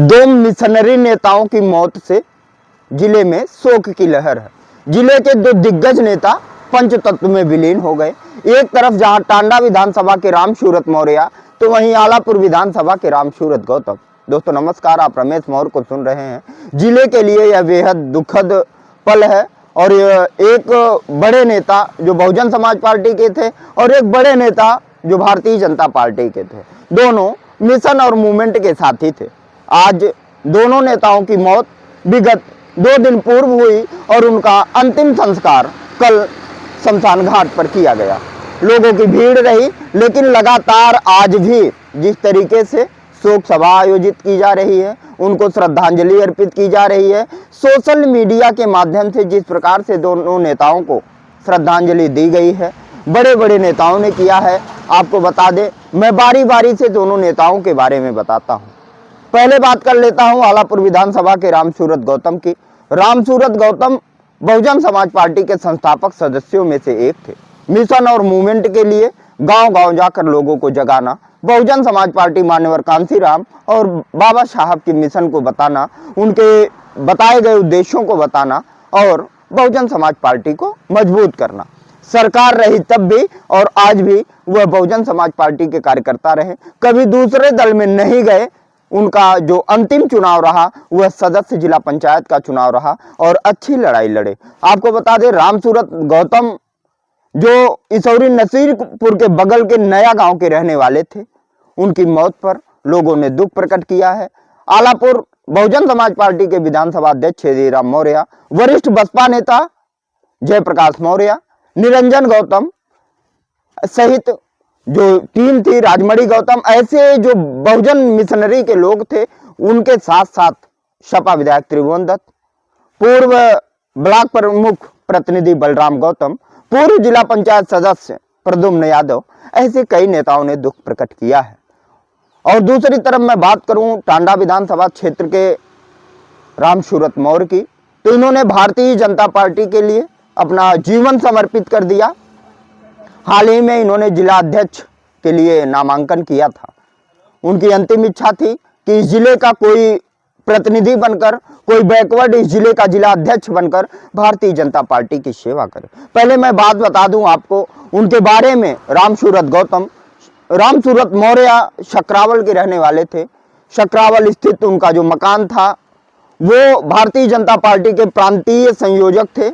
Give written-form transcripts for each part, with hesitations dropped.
दो मिशनरी नेताओं की मौत से जिले में शोक की लहर है। जिले के दो दिग्गज नेता पंचतत्व में विलीन हो गए। एक तरफ जहां टांडा विधानसभा के राम सूरत मौर्य तो वहीं आलापुर विधानसभा के राम सूरत गौतम। दोस्तों नमस्कार, आप रमेश मौर्य को सुन रहे हैं। जिले के लिए यह बेहद दुखद पल है और एक बड़े नेता जो बहुजन समाज पार्टी के थे और एक बड़े नेता जो भारतीय जनता पार्टी के थे, दोनों मिशन और मूवमेंट के साथी थे। आज दोनों नेताओं की मौत विगत 2 दिन पूर्व हुई और उनका अंतिम संस्कार कल शमशान घाट पर किया गया। लोगों की भीड़ रही, लेकिन लगातार आज भी जिस तरीके से शोक सभा आयोजित की जा रही है, उनको श्रद्धांजलि अर्पित की जा रही है, सोशल मीडिया के माध्यम से जिस प्रकार से दोनों नेताओं को श्रद्धांजलि दी गई है, बड़े बड़े नेताओं ने किया है। आपको बता दें, मैं बारी बारी से दोनों नेताओं के बारे में बताता हूं। पहले बात कर लेता हूं आलापुर विधानसभा के राम सूरत गौतम की। राम सूरत गौतम बहुजन समाज पार्टी के संस्थापक सदस्यों में से एक थे। मिशन और मूवमेंट के लिए गांव-गांव जाकर लोगों को जगाना, बहुजन समाज पार्टी मान्यवर कांसीराम और बाबा साहब के मिशन को बताना, उनके बताए गए उद्देश्यों को बताना और बहुजन समाज पार्टी को मजबूत करना। सरकार रही तब भी और आज भी वह बहुजन समाज पार्टी के कार्यकर्ता रहे, कभी दूसरे दल में नहीं गए। उनका जो अंतिम चुनाव रहा वह सदस्य जिला पंचायत का चुनाव रहा और अच्छी लड़ाई लड़े। आपको बता दें, राम सूरत गौतम जो इसौरी नसीरपुर के बगल के नया गांव के रहने वाले थे, उनकी मौत पर लोगों ने दुख प्रकट किया है। आलापुर बहुजन समाज पार्टी के विधानसभा अध्यक्ष श्रीराम मौर्य, वरिष्ठ बसपा नेता जयप्रकाश मौर्य, निरंजन गौतम सहित जो टीम थी, राजमणि गौतम, ऐसे जो बहुजन मिशनरी के लोग थे, उनके साथ साथ सपा विधायक त्रिभुवन दत्त, पूर्व ब्लॉक प्रमुख प्रतिनिधि बलराम गौतम, पूर्व जिला पंचायत सदस्य प्रद्युम्न यादव, ऐसे कई नेताओं ने दुख प्रकट किया है। और दूसरी तरफ मैं बात करूं टांडा विधानसभा क्षेत्र के राम सूरत मौर्य की, तो इन्होंने भारतीय जनता पार्टी के लिए अपना जीवन समर्पित कर दिया। हाल ही में इन्होंने जिला अध्यक्ष के लिए नामांकन किया था। उनकी अंतिम इच्छा थी कि इस जिले का कोई प्रतिनिधि बनकर, कोई बैकवर्ड इस जिले का जिला अध्यक्ष बनकर भारतीय जनता पार्टी की सेवा करे। पहले मैं बात बता दूं आपको उनके बारे में। राम सूरत गौतम, राम सूरत मौर्य शकरावल के रहने वाले थे। शकरावल स्थित उनका जो मकान था वो भारतीय जनता पार्टी के प्रांतीय संयोजक थे,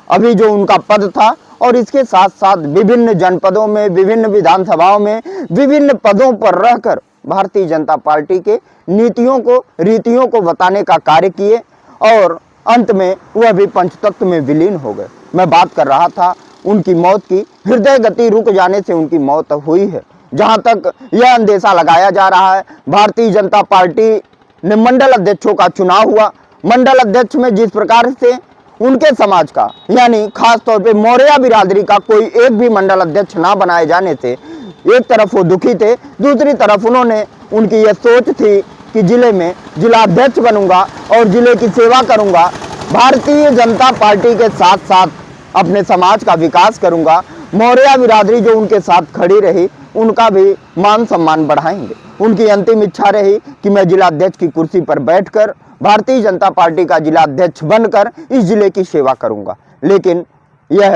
अभी जो उनका पद था। और इसके साथ साथ विभिन्न जनपदों में, विभिन्न विधानसभाओं में विभिन्न पदों पर रहकर भारतीय जनता पार्टी के नीतियों को, रीतियों को बताने का कार्य किए और अंत में वह भी पंचतत्व में विलीन हो गए। मैं बात कर रहा था उनकी मौत की। हृदय गति रुक जाने से उनकी मौत हुई है। जहां तक यह अंदेशा लगाया जा रहा है, भारतीय जनता पार्टी ने मंडल अध्यक्षों का चुनाव हुआ। मंडल अध्यक्ष में जिस प्रकार से उनके समाज का, यानी खास तौर पे मौर्य बिरादरी का कोई एक भी मंडल अध्यक्ष ना बनाए जाने से एक तरफ वो दुखी थे, दूसरी तरफ उन्होंने, उनकी यह सोच थी कि जिले में जिला अध्यक्ष बनूंगा और जिले की सेवा करूंगा, भारतीय जनता पार्टी के साथ साथ अपने समाज का विकास करूंगा। मौर्य बिरादरी जो उनके साथ खड़ी रही, उनका भी मान सम्मान बढ़ाएंगे। उनकी अंतिम इच्छा रही कि मैं जिला अध्यक्ष की कुर्सी पर बैठकर भारतीय जनता पार्टी का जिला अध्यक्ष बनकर इस जिले की सेवा करूंगा, लेकिन यह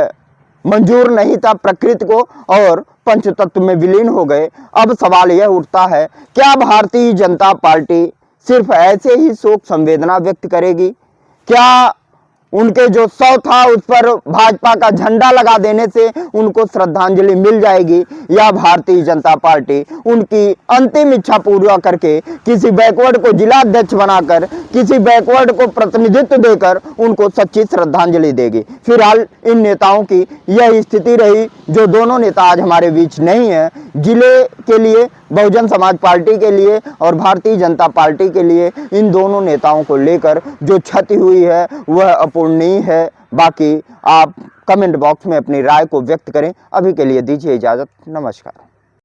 मंजूर नहीं था प्रकृति को और पंचतत्व में विलीन हो गए। अब सवाल यह उठता है, क्या भारतीय जनता पार्टी सिर्फ ऐसे ही शोक संवेदना व्यक्त करेगी? क्या उनके जो शव था उस पर भाजपा का झंडा लगा देने से उनको श्रद्धांजलि मिल जाएगी, या भारतीय जनता पार्टी उनकी अंतिम इच्छा पूरा करके किसी बैकवर्ड को जिला अध्यक्ष बनाकर, किसी बैकवर्ड को प्रतिनिधित्व देकर उनको सच्ची श्रद्धांजलि देगी? फिलहाल इन नेताओं की यह स्थिति रही। जो दोनों नेता आज हमारे बीच नहीं है, जिले के लिए, बहुजन समाज पार्टी के लिए और भारतीय जनता पार्टी के लिए, इन दोनों नेताओं को लेकर जो क्षति हुई है वह अपूरणीय है। बाकी आप कमेंट बॉक्स में अपनी राय को व्यक्त करें। अभी के लिए दीजिए इजाजत। नमस्कार।